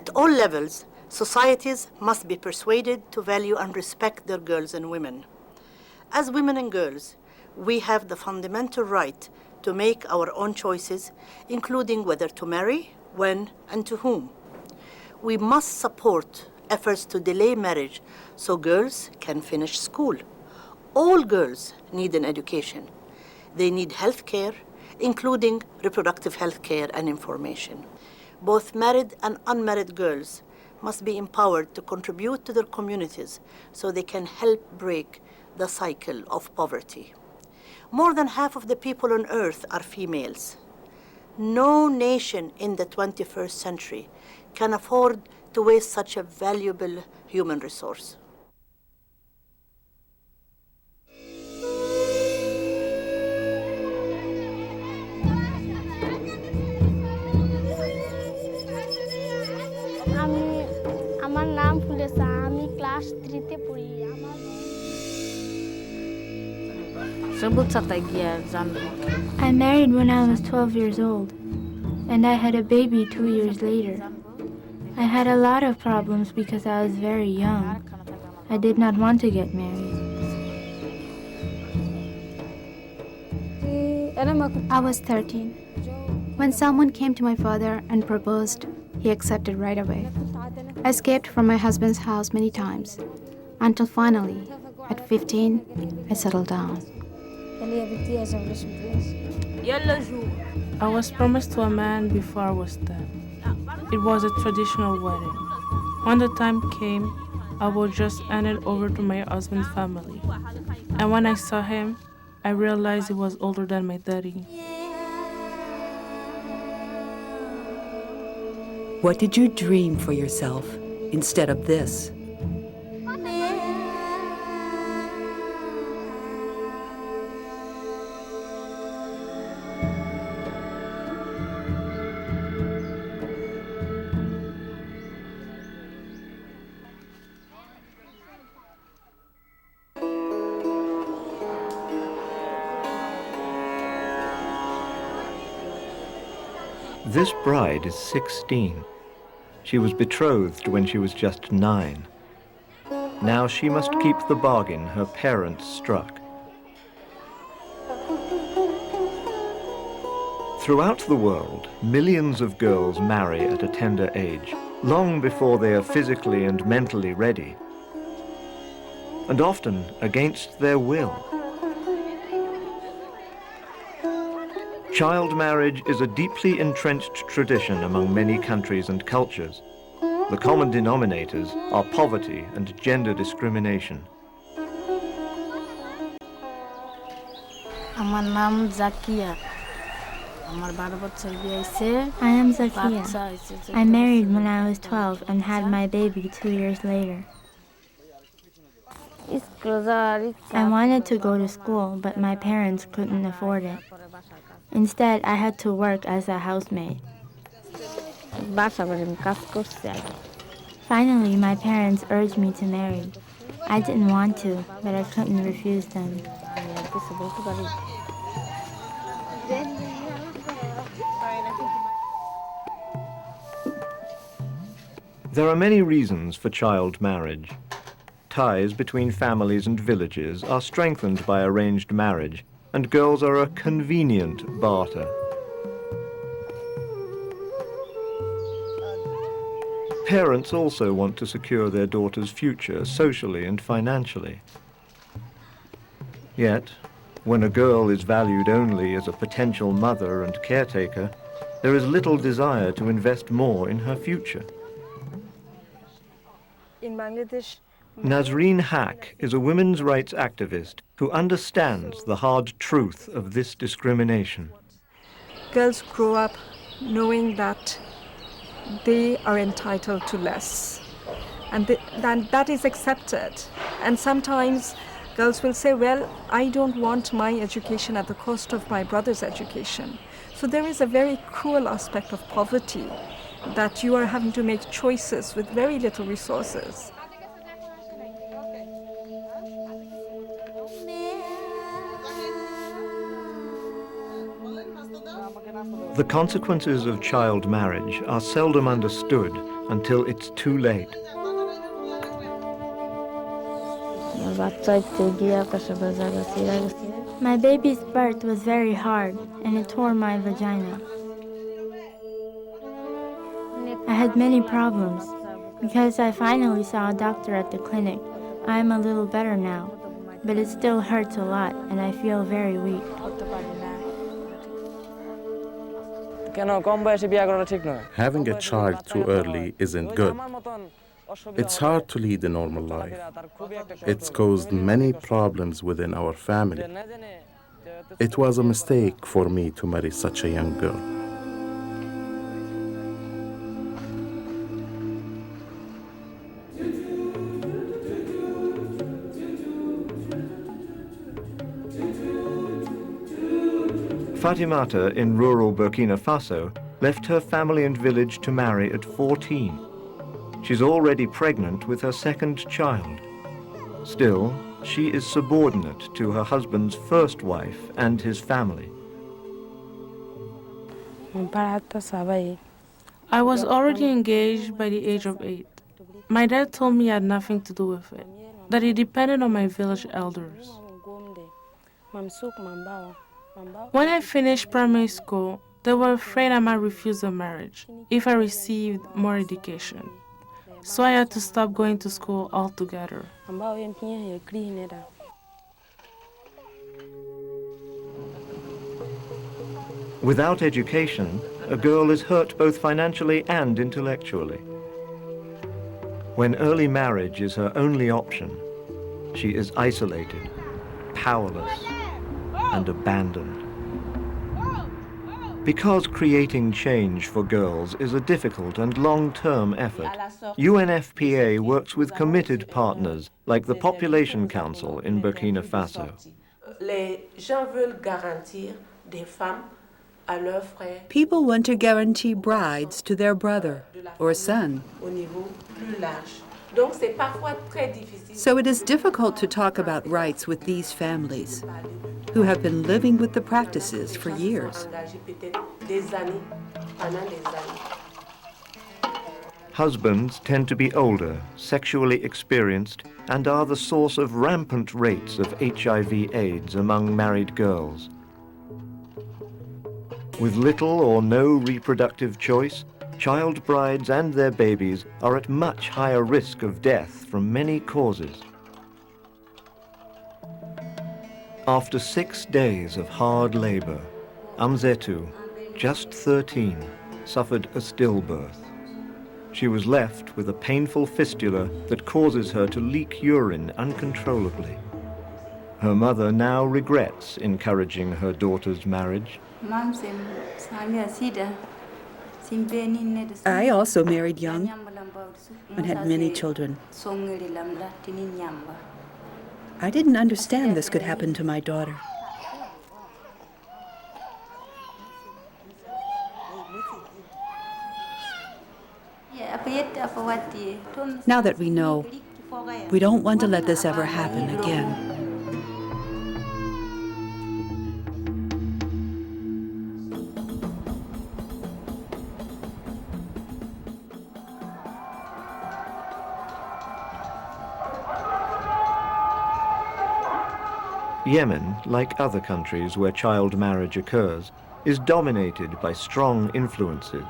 At all levels, societies must be persuaded to value and respect their girls and women. As women and girls, we have the fundamental right to make our own choices, including whether to marry, when, and to whom. We must support efforts to delay marriage so girls can finish school. All girls need an education. They need health care, including reproductive health care and information. Both married and unmarried girls must be empowered to contribute to their communities so they can help break the cycle of poverty. More than half of the people on earth are females. No nation in the 21st century can afford to waste such a valuable human resource. আমার নাম ফুলেসা আমি class 3 তে পড়ি I married when I was 12 years old, and I had a baby 2 years later. I had a lot of problems because I was very young. I did not want to get married. I was 13. When someone came to my father and proposed, he accepted right away. I escaped from my husband's house many times, until finally, at 15, I settled down. I was promised to a man before I was 10. It was a traditional wedding. When the time came, I was just handed over to my husband's family. And when I saw him, I realized he was older than my daddy. What did you dream for yourself instead of this? This bride is 16. She was betrothed when she was just 9. Now she must keep the bargain her parents struck. Throughout the world, millions of girls marry at a tender age, long before they are physically and mentally ready, and often against their will. Child marriage is a deeply entrenched tradition among many countries and cultures. The common denominators are poverty and gender discrimination. I am Zakia. I married when I was 12 and had my baby 2 years later. I wanted to go to school, but my parents couldn't afford it. Instead, I had to work as a housemaid. Finally, my parents urged me to marry. I didn't want to, but I couldn't refuse them. There are many reasons for child marriage. Ties between families and villages are strengthened by arranged marriage, and girls are a convenient barter. Parents also want to secure their daughter's future socially and financially. Yet, when a girl is valued only as a potential mother and caretaker, there is little desire to invest more in her future. In Bangladesh, Nazreen Haq is a women's rights activist who understands the hard truth of this discrimination. girls grow up knowing that they are entitled to less, and that is accepted. And sometimes girls will say, well, I don't want my education at the cost of my brother's education. So there is a very cruel aspect of poverty, that you are having to make choices with very little resources. The consequences of child marriage are seldom understood until it's too late. My baby's birth was very hard, and it tore my vagina. I had many problems. Because I finally saw a doctor at the clinic, I am a little better now, but it still hurts a lot, and I feel very weak. Having a child too early isn't good. It's hard to lead a normal life. It's caused many problems within our family. It was a mistake for me to marry such a young girl. Fatimata in rural Burkina Faso left her family and village to marry at 14. She's already pregnant with her second child. Still, she is subordinate to her husband's first wife and his family. I was already engaged by the age of 8. My dad told me I had nothing to do with it, that it depended on my village elders. When I finished primary school, they were afraid I might refuse the marriage if I received more education. So I had to stop going to school altogether. Without education, a girl is hurt both financially and intellectually. When early marriage is her only option, she is isolated, powerless, and abandoned. Because creating change for girls is a difficult and long-term effort, UNFPA works with committed partners like the Population Council in Burkina Faso. People want to guarantee brides to their brother or son. So it is difficult to talk about rights with these families, who have been living with the practices for years. Husbands tend to be older, sexually experienced, and are the source of rampant rates of HIV/AIDS among married girls. With little or no reproductive choice, child brides and their babies are at much higher risk of death from many causes. After 6 days of hard labor, Amzetu, just 13, suffered a stillbirth. She was left with a painful fistula that causes her to leak urine uncontrollably. Her mother now regrets encouraging her daughter's marriage. I also married young and had many children. I didn't understand this could happen to my daughter. Now that we know, we don't want to let this ever happen again. Yemen, like other countries where child marriage occurs, is dominated by strong influences.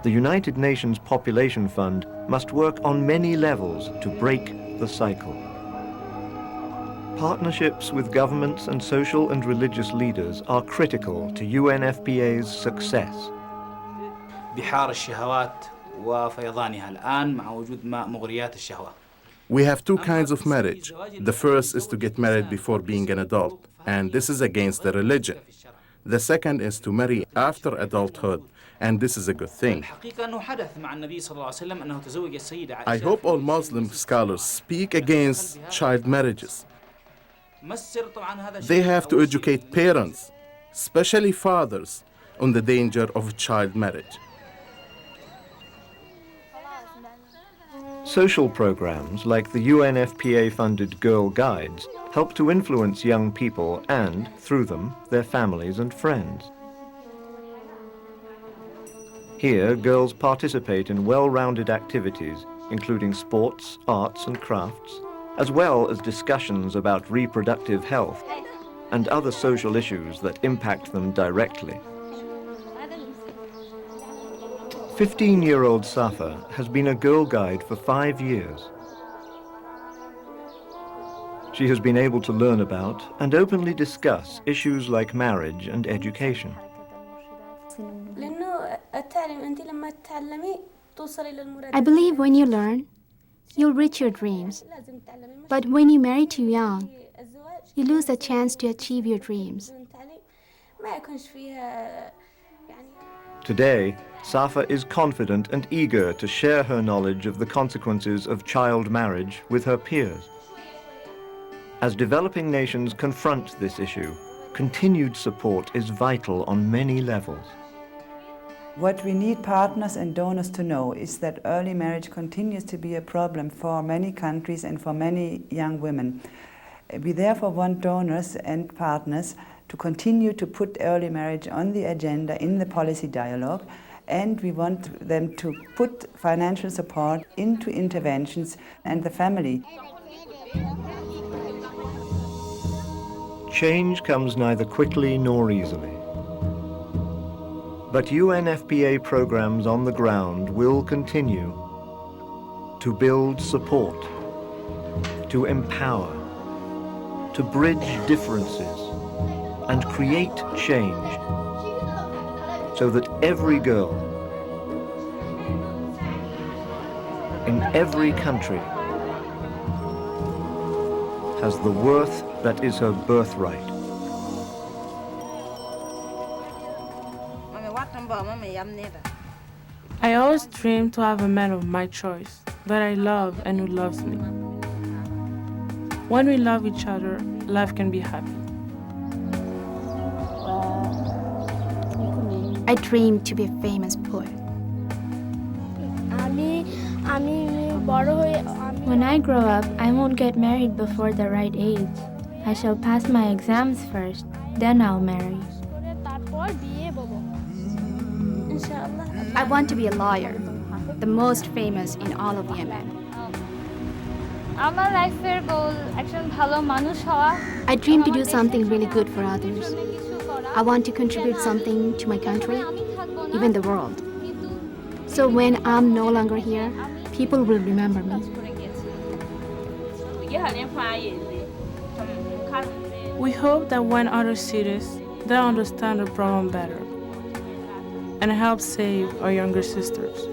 The United Nations Population Fund must work on many levels to break the cycle. Partnerships with governments and social and religious leaders are critical to UNFPA's success. بحار الشهوات وفيضانها الآن مع وجود مغريات الشهوة. We have two kinds of marriage. The first is to get married before being an adult, and this is against the religion. The second is to marry after adulthood, and this is a good thing. I hope all Muslim scholars speak against child marriages. They have to educate parents, especially fathers, on the danger of child marriage. Social programs like the UNFPA-funded Girl Guides help to influence young people and, through them, their families and friends. Here, girls participate in well-rounded activities, including sports, arts and crafts, as well as discussions about reproductive health and other social issues that impact them directly. 15-year-old Safa has been a Girl Guide for 5 years. She has been able to learn about and openly discuss issues like marriage and education. I believe when you learn, you'll reach your dreams. But when you marry too young, you lose the chance to achieve your dreams. Today, Safa is confident and eager to share her knowledge of the consequences of child marriage with her peers. As developing nations confront this issue, continued support is vital on many levels. What we need partners and donors to know is that early marriage continues to be a problem for many countries and for many young women. We therefore want donors and partners to continue to put early marriage on the agenda in the policy dialogue, and we want them to put financial support into interventions and the family. Change comes neither quickly nor easily. But UNFPA programs on the ground will continue to build support, to empower, to bridge differences, and create change so that every girl in every country has the worth that is her birthright. I always dreamed to have a man of my choice, that I love and who loves me. When we love each other, life can be happy. I dream to be a famous poet. When I grow up, I won't get married before the right age. I shall pass my exams first, then I'll marry. I want to be a lawyer, the most famous in all of Yemen. I dream to do something really good for others. I want to contribute something to my country, even the world. So when I'm no longer here, people will remember me. We hope that when others see this, they'll understand the problem better and help save our younger sisters.